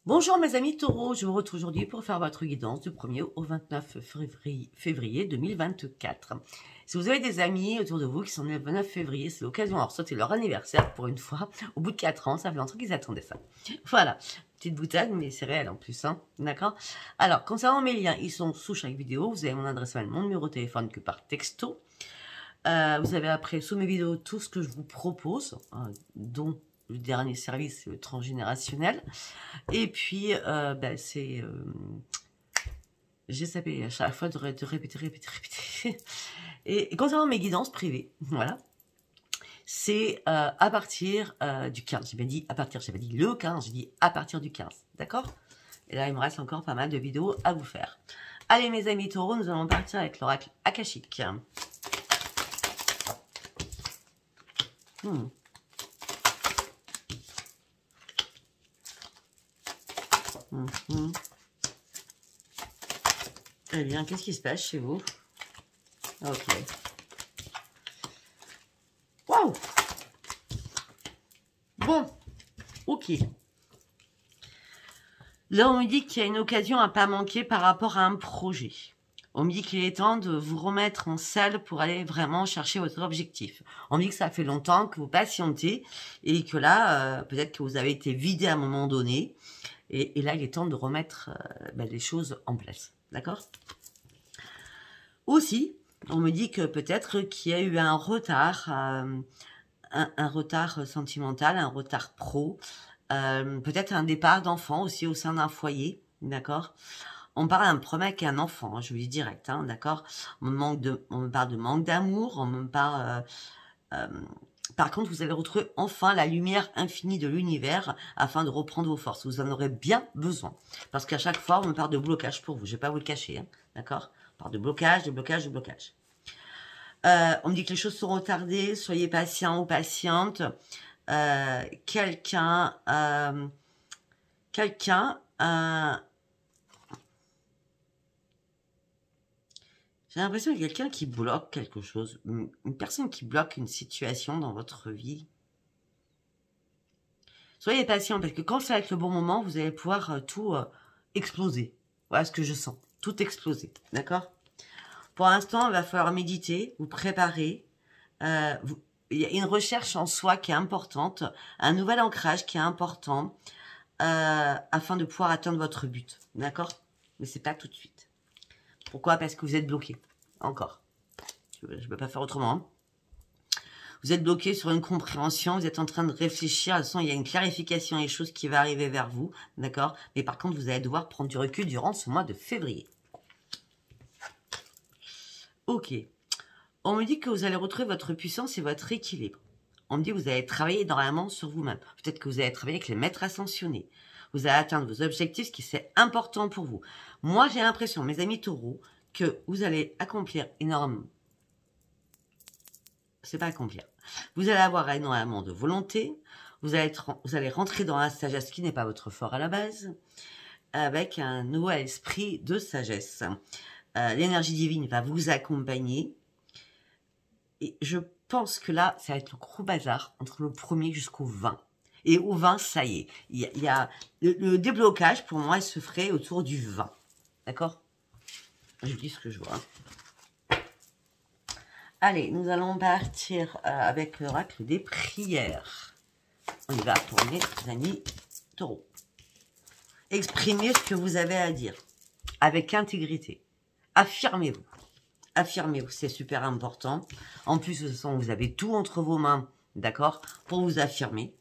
Bonjour mes amis taureaux, je vous retrouve aujourd'hui pour faire votre guidance du 1er au 29 février 2024. Si vous avez des amis autour de vous qui sont nés le 29 février, c'est l'occasion de leur sauter leur anniversaire pour une fois. Au bout de 4 ans, ça fait longtemps qu'ils attendaient ça. Voilà, petite boutade, mais c'est réel en plus, hein, d'accord? Alors, concernant mes liens, ils sont sous chaque vidéo. Vous avez mon adresse mail, mon numéro de téléphone que par texto. Vous avez après, sous mes vidéos, tout ce que je vous propose, dont le dernier service, c'est le transgénérationnel. Et puis, j'ai à chaque fois de répéter. Et concernant mes guidances privées, voilà, c'est à partir du 15. J'ai bien dit à partir, j'ai pas dit le 15, j'ai dit à partir du 15, d'accord? Et là, il me reste encore pas mal de vidéos à vous faire. Allez, mes amis taureaux, nous allons partir avec l'oracle akashique. Eh bien, qu'est-ce qui se passe chez vous? Ok. Waouh! Bon, ok. Là, on me dit qu'il y a une occasion à pas manquer par rapport à un projet. On me dit qu'il est temps de vous remettre en selle pour aller vraiment chercher votre objectif. On me dit que ça fait longtemps que vous patientez et que là, peut-être que vous avez été vidé à un moment donné. Et là, il est temps de remettre les choses en place. D'accord? Aussi, on me dit que peut-être qu'il y a eu un retard, un retard sentimental, un retard pro, peut-être un départ d'enfant aussi au sein d'un foyer, d'accord? On parle d'un problème avec un enfant, hein, je vous dis direct, hein, d'accord? On me parle de manque d'amour, on me parle... par contre, vous allez retrouver enfin la lumière infinie de l'univers afin de reprendre vos forces. Vous en aurez bien besoin. Parce qu'à chaque fois, on me parle de blocage pour vous. Je ne vais pas vous le cacher, hein, d'accord? On parle de blocage, de blocage, de blocage. On me dit que les choses sont retardées. Soyez patient ou patiente. Quelqu'un... J'ai l'impression qu'il y a quelqu'un qui bloque quelque chose. Une personne qui bloque une situation dans votre vie. Soyez patient parce que quand ça va être le bon moment, vous allez pouvoir tout exploser. Voilà ce que je sens. Tout exploser. D'accord? Pour l'instant, il va falloir méditer, vous préparer. Il y a une recherche en soi qui est importante. Un nouvel ancrage qui est important afin de pouvoir atteindre votre but. D'accord? Mais c'est pas tout de suite. Pourquoi? Parce que vous êtes bloqué. Encore. Je ne peux pas faire autrement. Hein. Vous êtes bloqué sur une compréhension. Vous êtes en train de réfléchir. De toute façon, il y a une clarification des choses qui va arriver vers vous. D'accord? Mais par contre, vous allez devoir prendre du recul durant ce mois de février. Ok. On me dit que vous allez retrouver votre puissance et votre équilibre. On me dit que vous allez travailler énormément sur vous-même. Peut-être que vous allez travailler avec les maîtres ascensionnés. Vous allez atteindre vos objectifs, ce qui c'est important pour vous. Moi, j'ai l'impression, mes amis taureaux, que vous allez accomplir énormément. C'est pas accomplir. Vous allez avoir énormément de volonté. Vous allez rentrer dans la sagesse qui n'est pas votre fort à la base, avec un nouvel esprit de sagesse. L'énergie divine va vous accompagner. Et je pense que là, ça va être le gros bazar entre le 1er jusqu'au 20. Et au 20, ça y est. Il y a le déblocage, pour moi, il se ferait autour du 20. D'accord? Je dis ce que je vois. Allez, nous allons partir avec l'oracle des prières. On y va tourner, les amis taureaux. Exprimez ce que vous avez à dire. Avec intégrité. Affirmez-vous. Affirmez-vous, c'est super important. En plus, de toute façon, vous avez tout entre vos mains, d'accord, pour vous affirmer.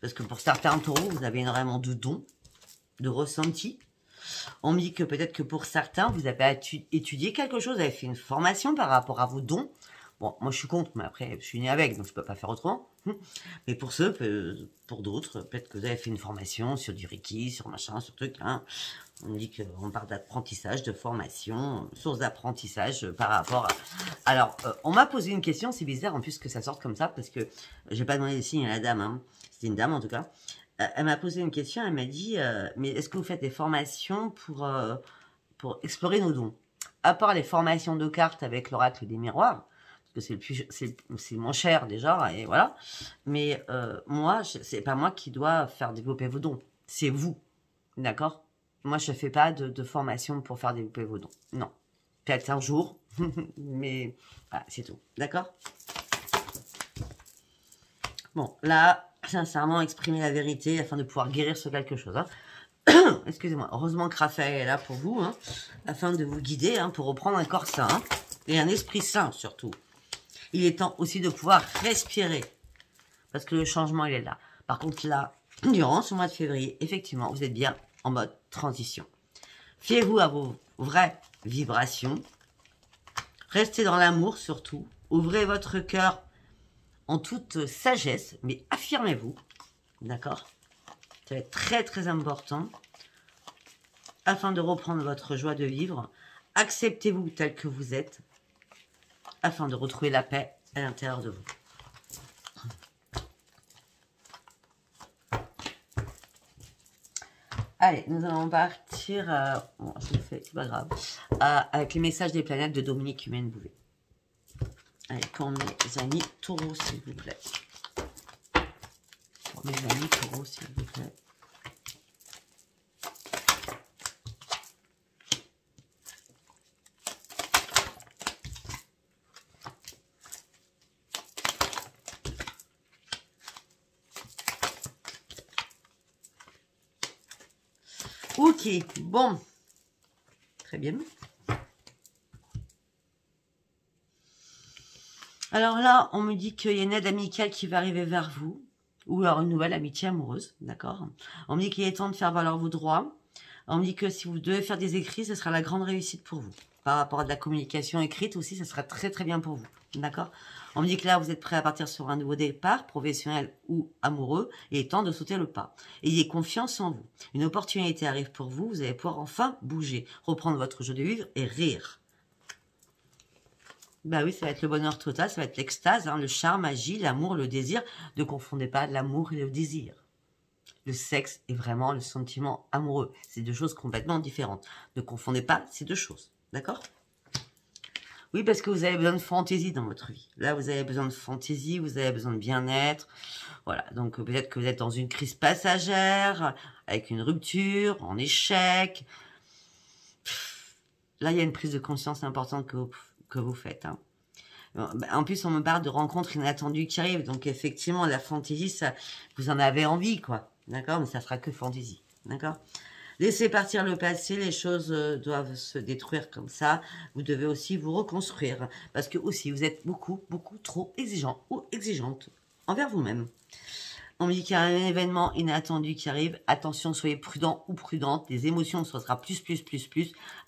Parce que pour certains taureaux, vous avez énormément de dons, de ressentis. On me dit que peut-être que pour certains, vous avez étudié quelque chose, vous avez fait une formation par rapport à vos dons. Bon, moi je suis contre, mais après je suis né avec, donc je peux pas faire autrement. Mais pour ceux, pour d'autres, peut-être que vous avez fait une formation sur du Reiki, sur machin, sur truc. Hein. On me dit qu'on parle d'apprentissage, de formation, source d'apprentissage par rapport à... Alors, on m'a posé une question, c'est bizarre en plus que ça sorte comme ça, parce que j'ai pas demandé le signe à la dame, hein. C'était une dame en tout cas. Elle m'a posé une question, elle m'a dit, mais est-ce que vous faites des formations pour explorer nos dons? À part les formations de cartes avec l'oracle des miroirs, que c'est le moins cher déjà, et voilà. Mais moi, c'est pas moi qui dois faire développer vos dons. C'est vous, d'accord? Moi, je fais pas de formation pour faire développer vos dons. Non. Peut-être un jour, mais voilà, c'est tout. D'accord? Bon, là, sincèrement, exprimer la vérité afin de pouvoir guérir sur quelque chose. Hein. Excusez-moi. Heureusement que Raphaël est là pour vous, hein, afin de vous guider, hein, pour reprendre un corps sain, hein, et un esprit sain surtout. Il est temps aussi de pouvoir respirer, parce que le changement, il est là. Par contre, là, durant ce mois de février, effectivement, vous êtes bien en mode transition. Fiez-vous à vos vraies vibrations. Restez dans l'amour surtout. Ouvrez votre cœur en toute sagesse, mais affirmez-vous. D'accord? Ça va être très très important. Afin de reprendre votre joie de vivre, acceptez-vous tel que vous êtes, afin de retrouver la paix à l'intérieur de vous. Allez, nous allons partir, bon, je le fais, c'est pas grave, avec les messages des planètes de Dominique Humaine-Bouvet. Allez, pour mes amis taureaux, s'il vous plaît. Pour mes amis taureaux, s'il vous plaît. Ok, bon. Très bien. Alors là, on me dit qu'il y a une aide amicale qui va arriver vers vous, ou alors une nouvelle amitié amoureuse, d'accord? On me dit qu'il est temps de faire valoir vos droits. On me dit que si vous devez faire des écrits, ce sera la grande réussite pour vous. Par rapport à de la communication écrite aussi, ce sera très très bien pour vous, d'accord? On me dit que là, vous êtes prêt à partir sur un nouveau départ, professionnel ou amoureux, et il est temps de sauter le pas. Ayez confiance en vous. Une opportunité arrive pour vous, vous allez pouvoir enfin bouger, reprendre votre jeu de vivre et rire. Bah oui, ça va être le bonheur total, ça va être l'extase, hein, le charme, magie, l'amour, le désir. Ne confondez pas l'amour et le désir. Le sexe est vraiment le sentiment amoureux. C'est deux choses complètement différentes. Ne confondez pas ces deux choses, d'accord? Oui, parce que vous avez besoin de fantaisie dans votre vie. Là, vous avez besoin de fantaisie, vous avez besoin de bien-être. Voilà, donc peut-être que vous êtes dans une crise passagère, avec une rupture, en échec. Là, il y a une prise de conscience importante que vous faites. Hein. En plus, on me parle de rencontres inattendues qui arrivent. Donc, effectivement, la fantaisie, ça, vous en avez envie, quoi. D'accord? Mais ça sera que fantaisie. D'accord? Laissez partir le passé. Les choses doivent se détruire comme ça. Vous devez aussi vous reconstruire. Parce que aussi, vous êtes beaucoup trop exigeant ou exigeante envers vous-même. On me dit qu'il y a un événement inattendu qui arrive. Attention, soyez prudent ou prudente. Les émotions, ce sera plus.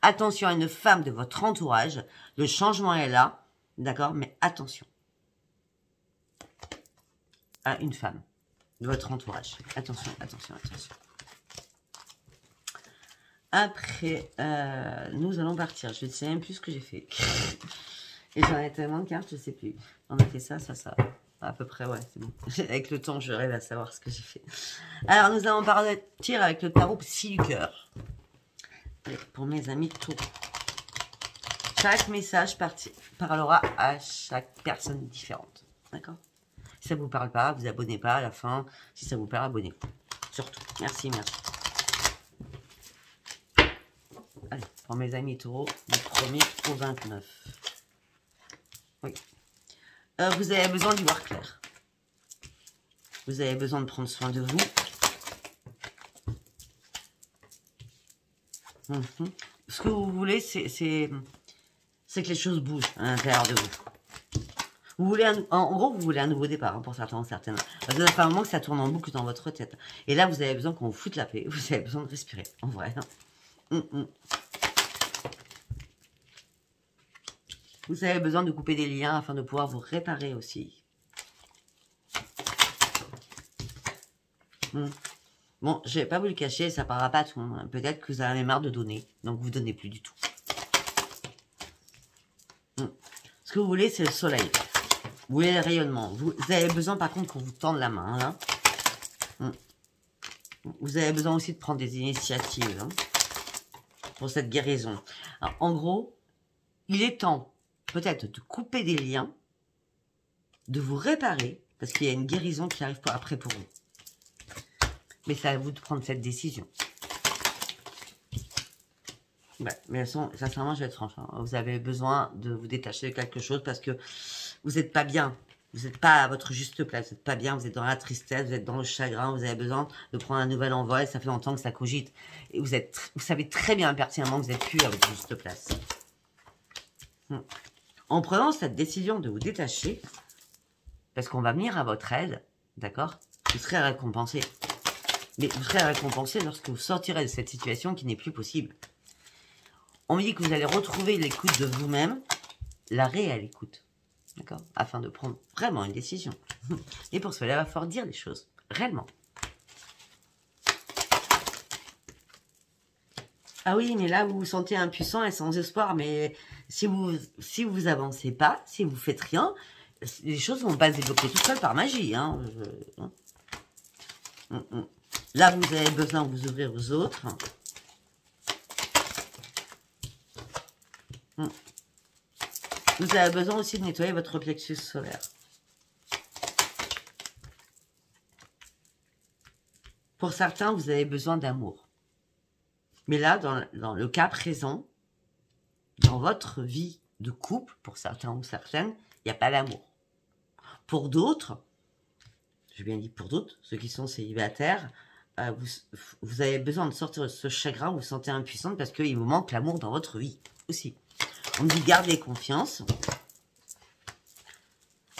Attention à une femme de votre entourage. Le changement est là. D'accord? Mais attention. À une femme de votre entourage. Attention. Après, nous allons partir. Je ne sais même plus ce que j'ai fait. Et j'en ai tellement de cartes, je ne sais plus. On a fait ça. À peu près, ouais, c'est bon. Avec le temps, je rêve à savoir ce que j'ai fait. Alors, nous allons partir avec le tarot psy du cœur. Pour mes amis taureaux. Chaque message parlera à chaque personne différente. D'accord? Si ça ne vous parle pas, vous abonnez pas à la fin. Si ça vous parle, abonnez-vous. Surtout. Merci. Allez, pour mes amis taureaux, du 1er au 29. Oui. Vous avez besoin d'y voir clair. Vous avez besoin de prendre soin de vous. Ce que vous voulez, c'est que les choses bougent à l'intérieur de vous. Vous voulez en gros, vous voulez un nouveau départ, hein, pour certains, certaines. Parce que ça fait un moment que ça tourne en boucle dans votre tête. Et là, vous avez besoin qu'on vous foute la paix. Vous avez besoin de respirer, en vrai. Vous avez besoin de couper des liens afin de pouvoir vous réparer aussi. Bon, je vais pas vous le cacher, ça parlera pas à tout le monde. Peut-être que vous en avez marre de donner, donc vous donnez plus du tout. Ce que vous voulez, c'est le soleil. Vous voulez le rayonnement. Vous avez besoin, par contre, qu'on vous tende la main. Là. Vous avez besoin aussi de prendre des initiatives, hein, pour cette guérison. Alors, en gros, il est temps, peut-être, de couper des liens, de vous réparer, parce qu'il y a une guérison qui arrive après pour vous. Mais c'est à vous de prendre cette décision. Ouais, mais sincèrement, je vais être franche. Hein. Vous avez besoin de vous détacher de quelque chose parce que vous n'êtes pas bien. Vous n'êtes pas à votre juste place. Vous n'êtes pas bien. Vous êtes dans la tristesse. Vous êtes dans le chagrin. Vous avez besoin de prendre un nouvel envol. Ça fait longtemps que ça cogite. Et vous savez très bien pertinemment que vous n'êtes plus à votre juste place. En prenant cette décision de vous détacher, parce qu'on va venir à votre aide, d'accord? Vous serez récompensé. Mais vous serez récompensé lorsque vous sortirez de cette situation qui n'est plus possible. On me dit que vous allez retrouver l'écoute de vous-même, la réelle écoute, d'accord? Afin de prendre vraiment une décision. Et pour cela, il va falloir dire les choses, réellement. Ah oui, mais là, vous vous sentez impuissant et sans espoir, mais si vous avancez pas, si vous faites rien, les choses vont pas se débloquer tout seul par magie, hein. Là, vous avez besoin de vous ouvrir aux autres. Vous avez besoin aussi de nettoyer votre plexus solaire. Pour certains, vous avez besoin d'amour. Mais là, dans le cas présent, dans votre vie de couple, pour certains ou certaines, il n'y a pas d'amour. Pour d'autres, j'ai bien dit pour d'autres, ceux qui sont célibataires, vous avez besoin de sortir de ce chagrin, vous vous sentez impuissante parce qu'il vous manque l'amour dans votre vie aussi. On me dit gardez confiance.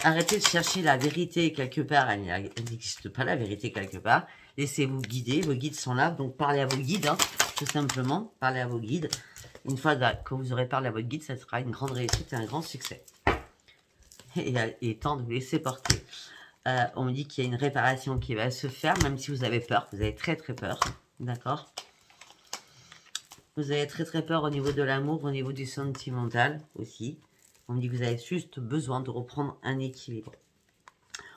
Arrêtez de chercher la vérité quelque part. Elle n'existe pas la vérité quelque part. Laissez-vous guider. Vos guides sont là. Donc parlez à vos guides. Hein, tout simplement. Parlez à vos guides. Une fois que vous aurez parlé à votre guide, ça sera une grande réussite et un grand succès. Et il est temps de vous laisser porter. On me dit qu'il y a une réparation qui va se faire, même si vous avez peur. Vous avez très très peur. D'accord? Vous avez très très peur au niveau de l'amour, au niveau du sentimental aussi. On me dit que vous avez juste besoin de reprendre un équilibre.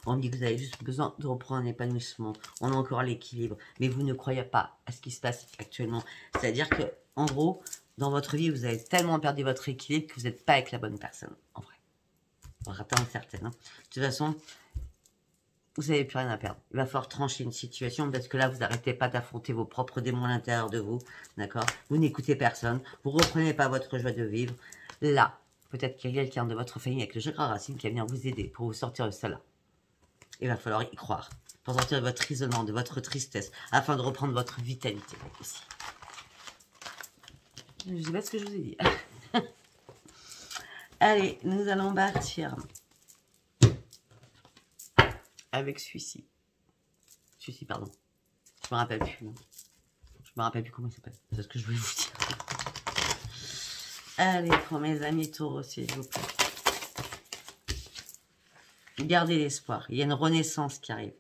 On me dit que vous avez juste besoin de reprendre un épanouissement. On a encore l'équilibre. Mais vous ne croyez pas à ce qui se passe actuellement. C'est-à-dire que, en gros, dans votre vie, vous avez tellement perdu votre équilibre que vous n'êtes pas avec la bonne personne. En vrai. On attend certaines. Hein. De toute façon, vous n'avez plus rien à perdre. Il va falloir trancher une situation parce que là, vous n'arrêtez pas d'affronter vos propres démons à l'intérieur de vous. D'accord? Vous n'écoutez personne. Vous ne reprenez pas votre joie de vivre. Là, peut-être qu'il y a quelqu'un de votre famille avec le chakra racine qui va venir vous aider pour vous sortir de cela. Il va falloir y croire. Pour sortir de votre isolement, de votre tristesse, afin de reprendre votre vitalité aussi. Je ne sais pas ce que je vous ai dit. Allez, nous allons partir avec celui-ci. Celui-ci, pardon. Je me rappelle plus. Je me rappelle plus comment il s'appelle. C'est ce que je voulais vous dire. Allez, pour mes amis taureaux, s'il vous plaît. Gardez l'espoir. Il y a une renaissance qui arrive.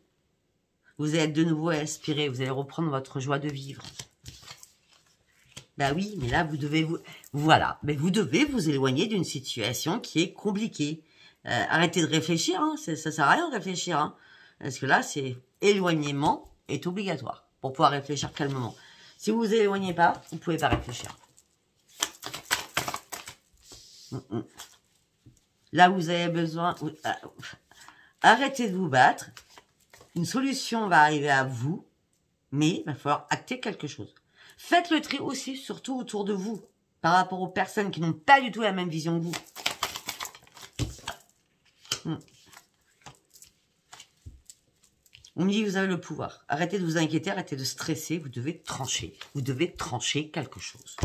Vous allez être de nouveau inspiré. Vous allez reprendre votre joie de vivre. Bah oui, mais là, vous devez voilà. Mais vous devez vous éloigner d'une situation qui est compliquée. Arrêtez de réfléchir. Hein. Ça sert à rien de réfléchir. Hein. Parce que là, c'est éloignement est obligatoire pour pouvoir réfléchir calmement. Si vous vous éloignez pas, vous ne pouvez pas réfléchir. Là, vous avez besoin... Arrêtez de vous battre. Une solution va arriver à vous, mais il va falloir acter quelque chose. Faites le tri aussi, surtout autour de vous, par rapport aux personnes qui n'ont pas du tout la même vision que vous. On me dit que vous avez le pouvoir. Arrêtez de vous inquiéter, arrêtez de stresser. Vous devez trancher. Vous devez trancher quelque chose.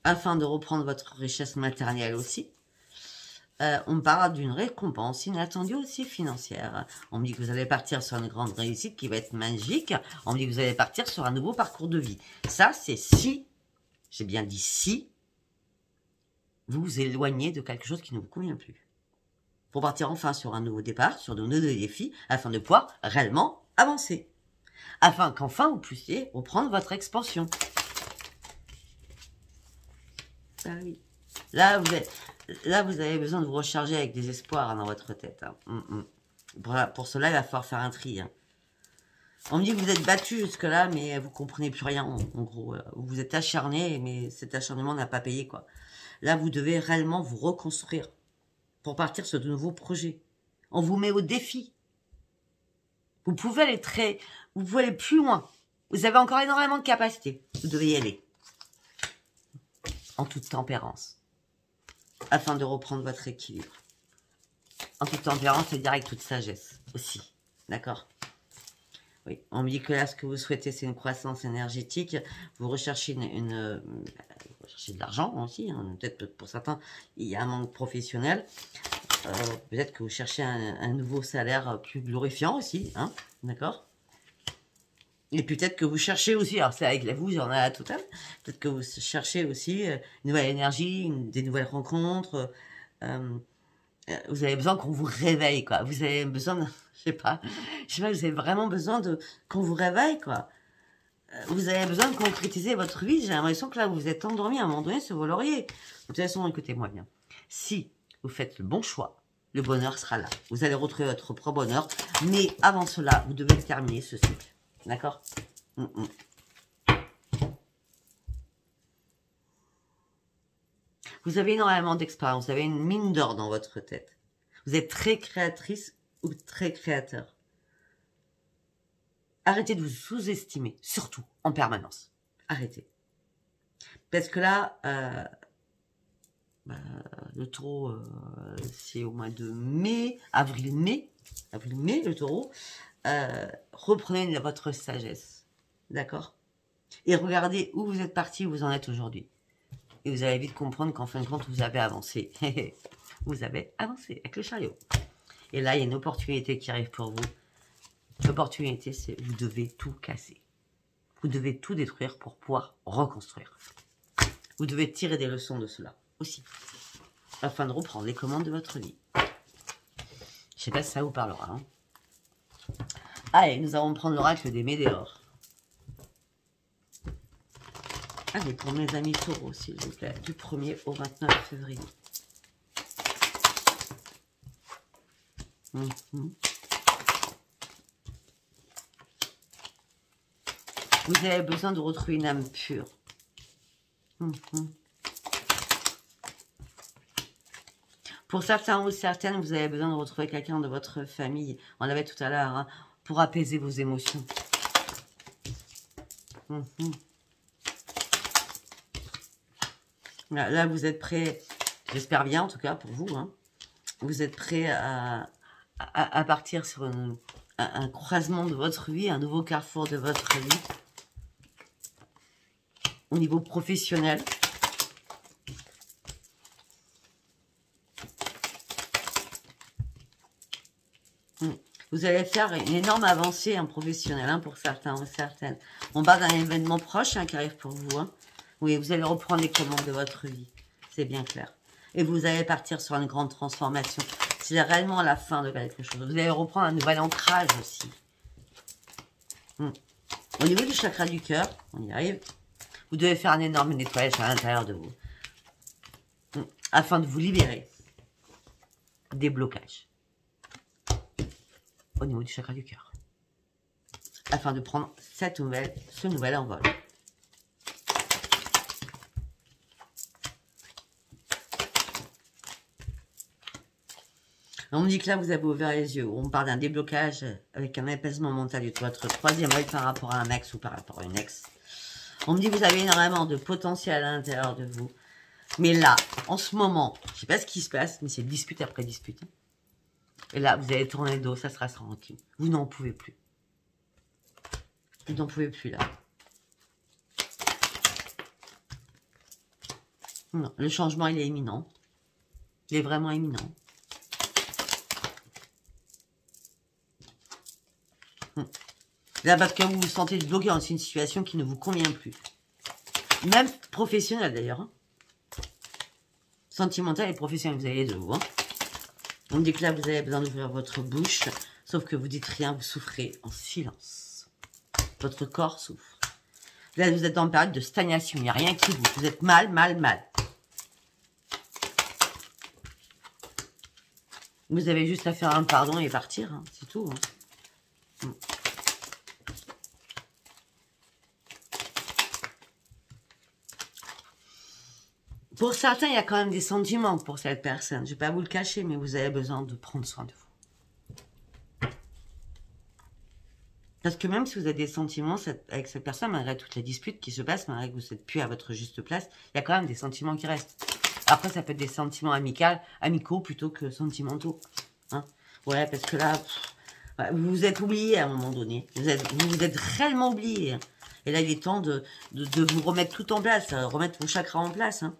Afin de reprendre votre richesse matérielle aussi. On parle d'une récompense inattendue aussi financière. On me dit que vous allez partir sur une grande réussite qui va être magique. On me dit que vous allez partir sur un nouveau parcours de vie. Ça, c'est si, j'ai bien dit si, vous vous éloignez de quelque chose qui ne vous convient plus. Pour partir enfin sur un nouveau départ, sur de nouveaux défis, afin de pouvoir réellement avancer. Afin qu'enfin vous puissiez reprendre votre expansion. Ah oui. Là, vous avez besoin de vous recharger avec des espoirs dans votre tête. Hein. Pour cela, il va falloir faire un tri. Hein. On me dit que vous êtes battu jusque-là, mais vous comprenez plus rien. En gros, vous êtes acharné, mais cet acharnement n'a pas payé, quoi. Là, vous devez réellement vous reconstruire pour partir sur de nouveaux projets. On vous met au défi. Vous pouvez aller plus loin. Vous avez encore énormément de capacités. Vous devez y aller. En toute tempérance. Afin de reprendre votre équilibre. En toute tempérance, c'est-à-dire avec toute sagesse aussi. D'accord? Oui, on me dit que là, ce que vous souhaitez, c'est une croissance énergétique. Vous recherchez vous recherchez de l'argent aussi. Hein. Peut-être pour certains, il y a un manque professionnel. Peut-être que vous cherchez un nouveau salaire plus glorifiant aussi. Hein. D'accord? Et peut-être que vous cherchez aussi, alors c'est avec vous, il y en a tout à l'heure. Peut-être que vous cherchez aussi une nouvelle énergie, des nouvelles rencontres. Vous avez besoin qu'on vous réveille, quoi. Vous avez besoin de... Je sais pas, vous avez vraiment besoin qu'on vous réveille, quoi. Vous avez besoin de concrétiser votre vie. J'ai l'impression que là, vous êtes endormi à un moment donné sur vos lauriers. De toute façon, écoutez-moi bien. Si vous faites le bon choix, le bonheur sera là. Vous allez retrouver votre propre bonheur. Mais avant cela, vous devez terminer ce cycle. D'accord? Vous avez énormément d'expérience. Vous avez une mine d'or dans votre tête. Vous êtes très créatrice ou très créateur. Arrêtez de vous sous-estimer, surtout en permanence. Arrêtez. Parce que là, le taureau, c'est au mois de mai, avril-mai, le taureau. Reprenez votre sagesse. D'accord? Et regardez où vous êtes parti, où vous en êtes aujourd'hui. Et vous allez vite comprendre qu'en fin de compte, vous avez avancé. Vous avez avancé avec le chariot. Et là, il y a une opportunité qui arrive pour vous. L'opportunité, c'est vous devez tout casser. Vous devez tout détruire pour pouvoir reconstruire. Vous devez tirer des leçons de cela aussi. Afin de reprendre les commandes de votre vie. Je ne sais pas si ça vous parlera. Hein. Allez, nous allons prendre l'oracle des Médéors. Allez, pour mes amis taureaux, s'il vous plaît, du 1er au 29 février. Vous avez besoin de retrouver une âme pure. Pour certains ou certaines, vous avez besoin de retrouver quelqu'un de votre famille. On l'avait tout à l'heure, hein, pour apaiser vos émotions. Là, vous êtes prêts, j'espère bien en tout cas pour vous, hein, vous êtes prêts à partir sur un croisement de votre vie, un nouveau carrefour de votre vie, au niveau professionnel. Vous allez faire une énorme avancée en professionnel, hein, pour certains ou certaines. On parle d'un événement proche, hein, qui arrive pour vous. Hein. Oui, vous allez reprendre les commandes de votre vie. C'est bien clair. Et vous allez partir sur une grande transformation. C'est réellement la fin de quelque chose. Vous allez reprendre un nouvel ancrage aussi. Au niveau du chakra du cœur, on y arrive. Vous devez faire un énorme nettoyage à l'intérieur de vous. Afin de vous libérer des blocages. Au niveau du chakra du cœur. Afin de prendre ce nouvel envol. On me dit que là, vous avez ouvert les yeux. On parle d'un déblocage avec un apaisement mental de votre troisième œil par rapport à un ex ou par rapport à une ex. On me dit que vous avez énormément de potentiel à l'intérieur de vous. Mais là, en ce moment, je ne sais pas ce qui se passe, mais c'est dispute après dispute. Et là, vous allez tourner le dos, ça sera sans rancune. Vous n'en pouvez plus. Vous n'en pouvez plus là. Non, le changement, il est imminent. Il est vraiment imminent. Là, parce que vous vous sentez bloqué dans une situation qui ne vous convient plus. Même professionnel d'ailleurs. Hein. Sentimental et professionnel, vous avez les deux. Hein. On me dit que là, vous avez besoin d'ouvrir votre bouche. Sauf que vous dites rien, vous souffrez en silence. Votre corps souffre. Là, vous êtes dans une période de stagnation. Il n'y a rien qui bouge. Vous êtes mal. Vous avez juste à faire un pardon et partir. Hein. C'est tout. Hein. Pour certains, il y a quand même des sentiments pour cette personne. Je ne vais pas vous le cacher, mais vous avez besoin de prendre soin de vous. Parce que même si vous avez des sentiments avec cette personne, malgré toutes les disputes qui se passent, malgré que vous n'êtes plus à votre juste place, il y a quand même des sentiments qui restent. Après, ça peut être des sentiments amicaux plutôt que sentimentaux. Hein, ouais, parce que là, vous vous êtes oublié à un moment donné. Vous vous êtes réellement oublié. Hein. Et là, il est temps de vous remettre tout en place, remettre vos chakras en place. Hein.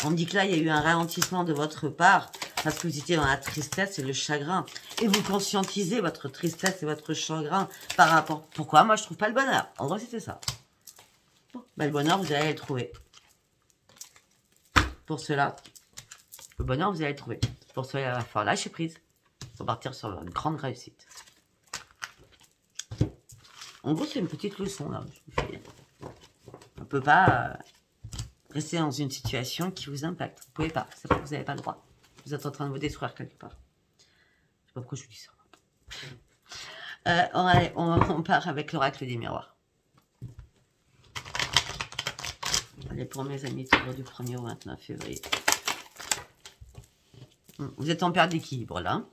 On me dit que là, il y a eu un ralentissement de votre part parce que vous étiez dans la tristesse et le chagrin. Et vous conscientisez votre tristesse et votre chagrin par rapport... Pourquoi? Moi, je trouve pas le bonheur. En gros, c'était ça. Bon, ben, le bonheur, vous allez le trouver. Pour cela, le bonheur, vous allez le trouver. Pour cela, il va falloir lâcher prise pour partir sur une grande réussite. En gros, c'est une petite leçon, là. On ne peut pas rester dans une situation qui vous impacte. Vous ne pouvez pas. C'est pas que vous n'avez pas le droit. Vous êtes en train de vous détruire quelque part. Je ne sais pas pourquoi je vous dis ça. On part avec l'oracle des miroirs. Allez, pour mes amis, du 1er au 29 février. Vous êtes en perte d'équilibre, là.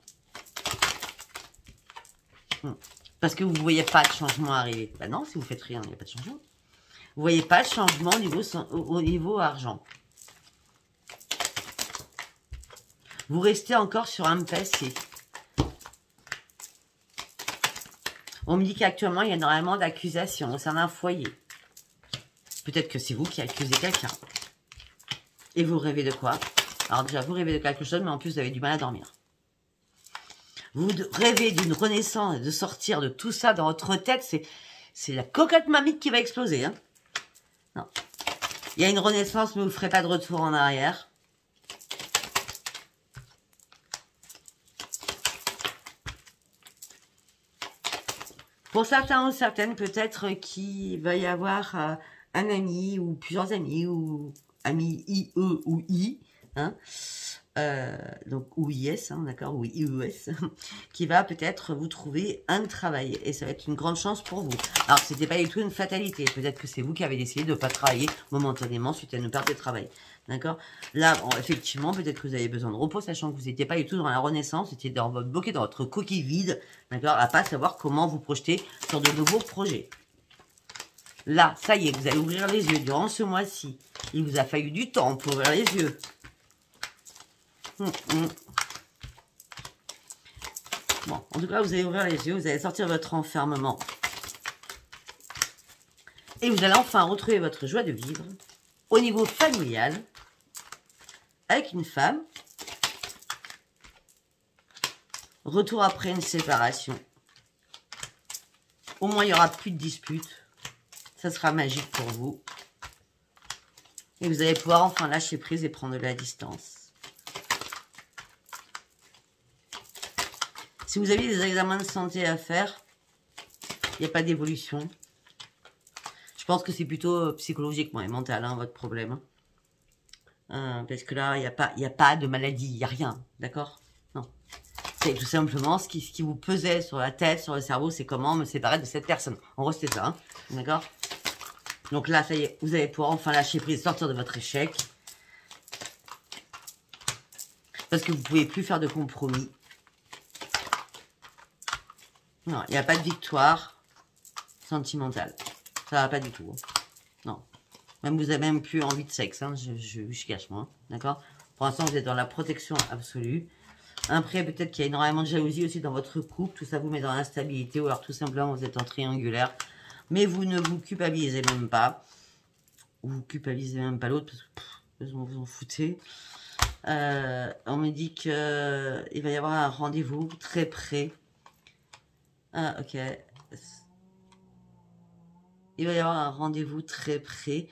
Parce que vous ne voyez pas de changement arriver. Ben non, si vous faites rien, il n'y a pas de changement. Vous ne voyez pas de changement au niveau argent. Vous restez encore sur un passé. On me dit qu'actuellement, il y a énormément d'accusations au sein d'un foyer. Peut-être que c'est vous qui accusez quelqu'un. Et vous rêvez de quoi? Alors déjà, vous rêvez de quelque chose, mais en plus, vous avez du mal à dormir. Vous rêvez d'une renaissance, de sortir de tout ça dans votre tête. C'est la cocotte mamie qui va exploser. Hein. Non. Il y a une renaissance, mais vous ne ferez pas de retour en arrière. Pour certains ou certaines, peut-être qu'il va y avoir un ami ou plusieurs amis ou amis IE ou I, hein, donc ou IS, hein, d'accord, ou IES, qui va peut-être vous trouver un travail et ça va être une grande chance pour vous. Alors c'était pas du tout une fatalité, peut-être que c'est vous qui avez décidé de ne pas travailler momentanément suite à une perte de travail, d'accord. Là, bon, effectivement, peut-être que vous avez besoin de repos, sachant que vous n'étiez pas du tout dans la renaissance, vous étiez bloqué dans votre coquille vide, d'accord, à pas savoir comment vous projeter sur de nouveaux projets. Là, ça y est, vous allez ouvrir les yeux durant ce mois-ci. Il vous a fallu du temps pour ouvrir les yeux. Bon, en tout cas, vous allez ouvrir les yeux, vous allez sortir votre enfermement. Et vous allez enfin retrouver votre joie de vivre au niveau familial avec une femme. Retour après une séparation. Au moins, il n'y aura plus de disputes. Ça sera magique pour vous. Et vous allez pouvoir enfin lâcher prise et prendre de la distance. Si vous avez des examens de santé à faire, il n'y a pas d'évolution. Je pense que c'est plutôt psychologiquement et mental, hein, votre problème. Parce que là, il n'y a pas de maladie, il n'y a rien, d'accord? Non. C'est tout simplement ce qui vous pesait sur la tête, sur le cerveau, c'est comment me séparer de cette personne. En gros, c'était ça, hein, d'accord? Donc là, ça y est, vous allez pouvoir enfin lâcher prise, sortir de votre échec. Parce que vous ne pouvez plus faire de compromis. Non, il n'y a pas de victoire sentimentale. Ça va pas du tout. Hein. Non. Même vous avez même plus envie de sexe. Hein. Je cache moi. D'accord. Pour l'instant, vous êtes dans la protection absolue. Après, peut-être qu'il y a énormément de jalousie aussi dans votre couple. Tout ça vous met dans l'instabilité. Ou alors tout simplement, vous êtes en triangulaire. Mais vous ne vous culpabilisez même pas. Vous culpabilisez même pas l'autre. Parce que vous en foutez. On me dit qu'il va y avoir un rendez-vous très près. Ah, ok. Il va y avoir un rendez-vous très près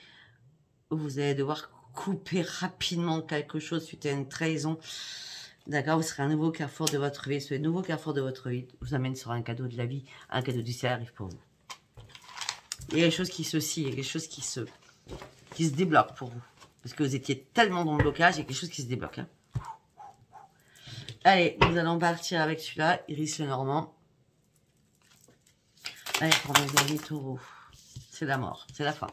où vous allez devoir couper rapidement quelque chose suite à une trahison. D'accord, vous serez un nouveau carrefour de votre vie. Ce nouveau carrefour de votre vie vous amène sur un cadeau de la vie. Un cadeau du ciel arrive pour vous. Il y a quelque chose qui se scie, il y a quelque chose qui se débloque pour vous. Parce que vous étiez tellement dans le blocage, il y a quelque chose qui se débloque. Hein. Allez, nous allons partir avec celui-là, Iris Lenormand. Allez, pour mes amis taureaux. C'est la mort, c'est la fin.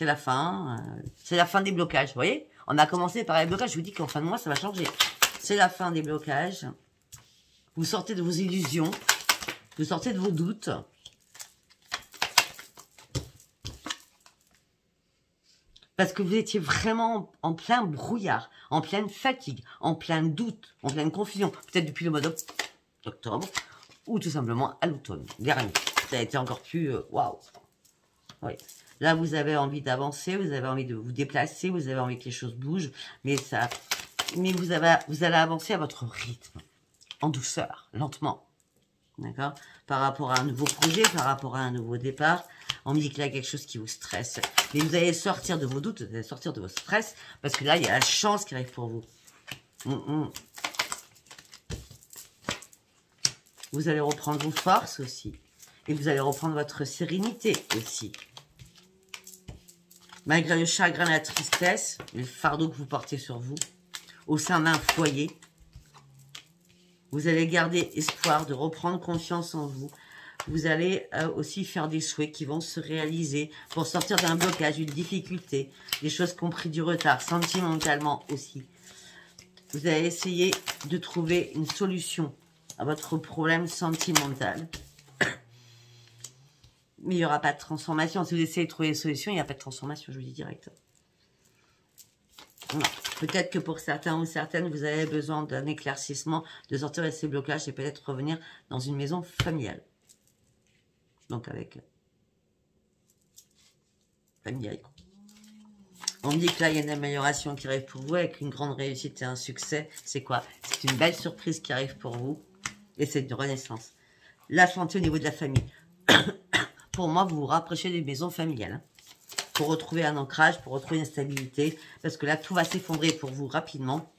C'est la fin. C'est la fin des blocages, vous voyez? On a commencé par les blocages. Je vous dis qu'en fin de mois, ça va changer. C'est la fin des blocages. Vous sortez de vos illusions. Vous sortez de vos doutes. Parce que vous étiez vraiment en plein brouillard, en pleine fatigue, en plein doute, en pleine confusion. Peut-être depuis le mois d'octobre, ou tout simplement à l'automne dernier. Ça a été encore plus waouh. Oui. Là, vous avez envie d'avancer, vous avez envie de vous déplacer, vous avez envie que les choses bougent, mais vous allez avancer à votre rythme, en douceur, lentement. D'accord? Par rapport à un nouveau projet, par rapport à un nouveau départ. On me dit qu'il y a quelque chose qui vous stresse. Mais vous allez sortir de vos doutes, vous allez sortir de votre stress, parce que là, il y a la chance qui arrive pour vous. Vous allez reprendre vos forces aussi. Et vous allez reprendre votre sérénité aussi. Malgré le chagrin, la tristesse, le fardeau que vous portez sur vous, au sein d'un foyer, vous allez garder espoir de reprendre confiance en vous. Vous allez aussi faire des souhaits qui vont se réaliser pour sortir d'un blocage, d'une difficulté, des choses qui ont pris du retard, sentimentalement aussi. Vous allez essayer de trouver une solution à votre problème sentimental. Mais il n'y aura pas de transformation. Si vous essayez de trouver une solution, il n'y a pas de transformation, je vous dis direct. Peut-être que pour certains ou certaines, vous avez besoin d'un éclaircissement, de sortir de ces blocages et peut-être revenir dans une maison familiale. Donc avec familiale. On me dit que là, il y a une amélioration qui arrive pour vous avec une grande réussite et un succès. C'est quoi? C'est une belle surprise qui arrive pour vous et c'est une renaissance. La santé au niveau de la famille. Pour moi, vous vous rapprochez des maisons familiales. Pour retrouver un ancrage, pour retrouver une stabilité. Parce que là, tout va s'effondrer pour vous rapidement.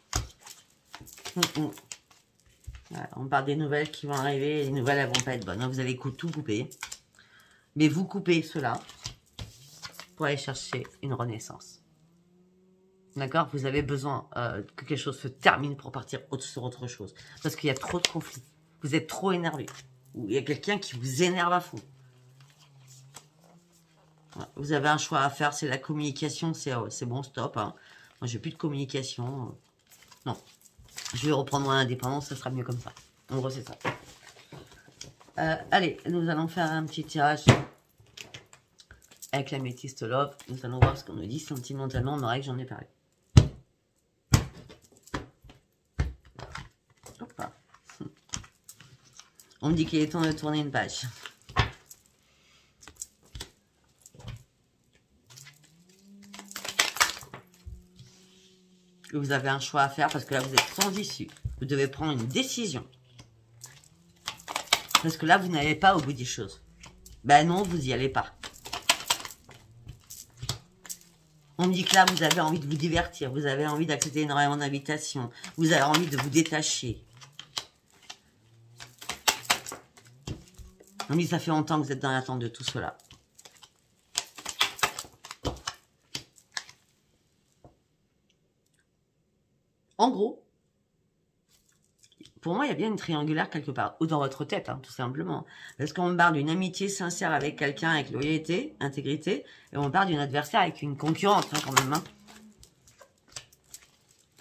Voilà, on parle des nouvelles qui vont arriver. Et les nouvelles, elles vont pas être bonnes. Donc, vous allez tout couper. Mais vous coupez cela pour aller chercher une renaissance. D'accord? Vous avez besoin que quelque chose se termine pour partir sur autre chose. Parce qu'il y a trop de conflits. Vous êtes trop énervé. Ou il y a quelqu'un qui vous énerve à fond. Vous avez un choix à faire, c'est la communication, c'est bon, stop. Hein. Moi, j'ai plus de communication. Non. Je vais reprendre mon indépendance, ça sera mieux comme ça. En gros, c'est ça. Allez, nous allons faire un petit tirage avec la métiste Love. Nous allons voir ce qu'on nous dit sentimentalement. On aurait que j'en ai parlé. Hop là. On me dit qu'il est temps de tourner une page. Vous avez un choix à faire parce que là, vous êtes sans issue. Vous devez prendre une décision. Parce que là, vous n'allez pas au bout des choses. Ben non, vous n'y allez pas. On me dit que là, vous avez envie de vous divertir. Vous avez envie d'accepter énormément d'invitations. Vous avez envie de vous détacher. On me dit que ça fait longtemps que vous êtes dans l'attente de tout cela. En gros, pour moi, il y a bien une triangulaire quelque part, ou dans votre tête, hein, tout simplement. Parce qu'on me parle d'une amitié sincère avec quelqu'un, avec loyauté, intégrité, et on me parle d'une adversaire avec une concurrente, hein, quand même. Hein.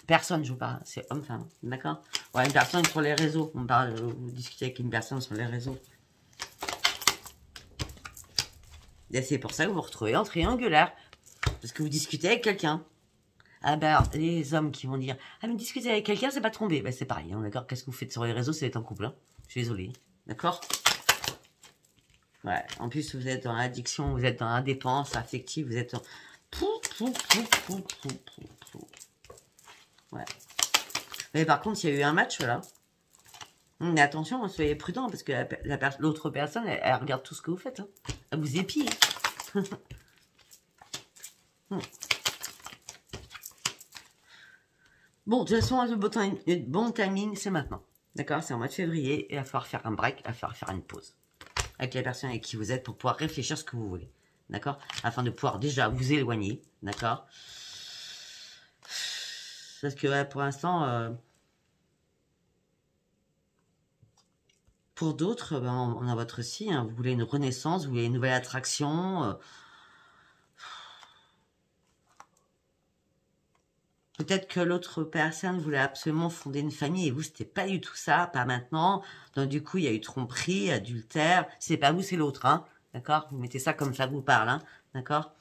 Personne, je vous parle, c'est homme-femme, d'accord? Ouais, une personne sur les réseaux, on parle, vous discutez avec une personne sur les réseaux. Et c'est pour ça que vous vous retrouvez en triangulaire, parce que vous discutez avec quelqu'un. Ah ben, alors, les hommes qui vont dire « Ah, mais discuter avec quelqu'un, c'est pas tromper. » Ben, c'est pareil, hein, d'accord? Qu'est-ce que vous faites sur les réseaux? C'est être en couple, hein. Je suis désolée. D'accord? Ouais. En plus, vous êtes dans l'addiction, vous êtes dans l'indépendance affective, vous êtes dans... Ouais. Mais par contre, il y a eu un match, là. Mais attention, soyez prudents, parce que l'autre personne, elle regarde tout ce que vous faites. Hein. Elle vous épie. Bon, de toute façon, le bon timing, c'est maintenant. D'accord? C'est en mois de février, et il va falloir faire un break, il va falloir faire une pause. Avec la personne avec qui vous êtes, pour pouvoir réfléchir ce que vous voulez. D'accord? Afin de pouvoir déjà vous éloigner. D'accord? Parce que ouais, pour l'instant, pour d'autres, ben, on a votre si, hein, vous voulez une renaissance, vous voulez une nouvelle attraction. Peut-être que l'autre personne voulait absolument fonder une famille et vous, c'était pas du tout ça, pas maintenant. Donc du coup, il y a eu tromperie, adultère. C'est pas vous, c'est l'autre, hein. D'accord? Vous mettez ça comme ça vous parle, hein. D'accord?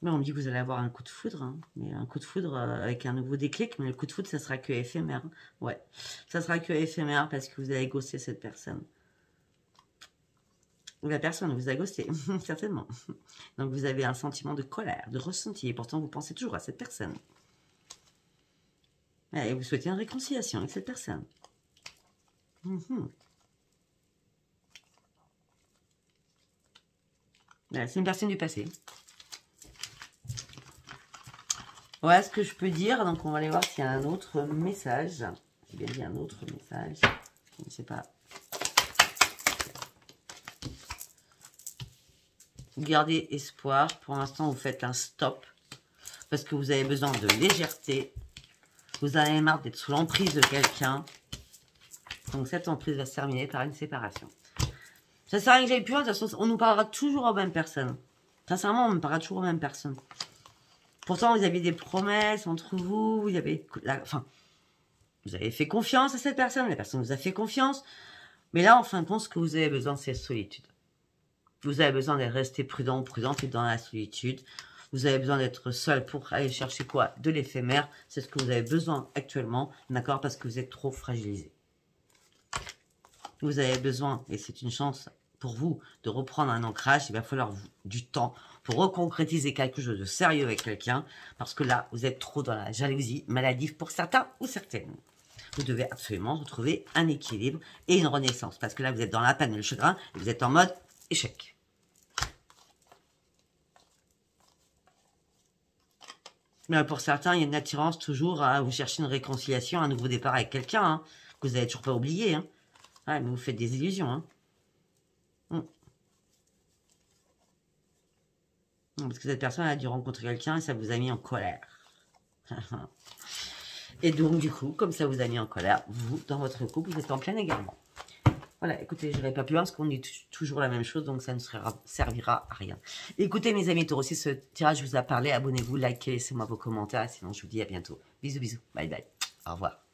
Mais on me dit que vous allez avoir un coup de foudre, hein. Mais un coup de foudre avec un nouveau déclic, mais le coup de foudre, ça sera que éphémère. Hein. Ouais, ça sera que éphémère parce que vous allez ghoster cette personne. Ou la personne vous a ghosté, certainement. Donc vous avez un sentiment de colère, de ressenti, et pourtant vous pensez toujours à cette personne. Et vous souhaitez une réconciliation avec cette personne. C'est une personne du passé. Voilà ce que je peux dire. Donc on va aller voir s'il y a un autre message. J'ai bien dit un autre message. Je ne sais pas. Gardez espoir. Pour l'instant, vous faites un stop. Parce que vous avez besoin de légèreté. Vous avez marre d'être sous l'emprise de quelqu'un. Donc cette emprise va se terminer par une séparation. Ça sert à rien que j'aille plus loin. De toute façon, on nous parlera toujours aux mêmes personnes. Sincèrement, on nous parlera toujours aux mêmes personnes. Pourtant, vous avez des promesses entre vous. Vous avez, vous avez fait confiance à cette personne. La personne vous a fait confiance. Mais là, en fin de compte, ce que vous avez besoin, c'est solitude. Vous avez besoin de rester prudent, prudente et dans la solitude. Vous avez besoin d'être seul pour aller chercher quoi? De l'éphémère. C'est ce que vous avez besoin actuellement, d'accord? Parce que vous êtes trop fragilisé. Vous avez besoin, et c'est une chance pour vous, de reprendre un ancrage. Il va falloir du temps pour reconcrétiser quelque chose de sérieux avec quelqu'un. Parce que là, vous êtes trop dans la jalousie maladive pour certains ou certaines. Vous devez absolument retrouver un équilibre et une renaissance. Parce que là, vous êtes dans la peine et le chagrin et vous êtes en mode échec. Mais pour certains, il y a une attirance toujours à vous chercher une réconciliation, un nouveau départ avec quelqu'un, hein, que vous n'avez toujours pas oublié. Hein. Ouais, mais vous faites des illusions. Hein. Parce que cette personne a dû rencontrer quelqu'un et ça vous a mis en colère. Et donc, du coup, comme ça vous a mis en colère, vous, dans votre couple, vous êtes en pleine également. Voilà, écoutez, je n'irai pas plus loin parce qu'on dit toujours la même chose, donc ça ne servira à rien. Écoutez, mes amis taureaux, si ce tirage vous a parlé, abonnez-vous, likez, laissez-moi vos commentaires, sinon je vous dis à bientôt. Bisous, bisous, bye bye, au revoir.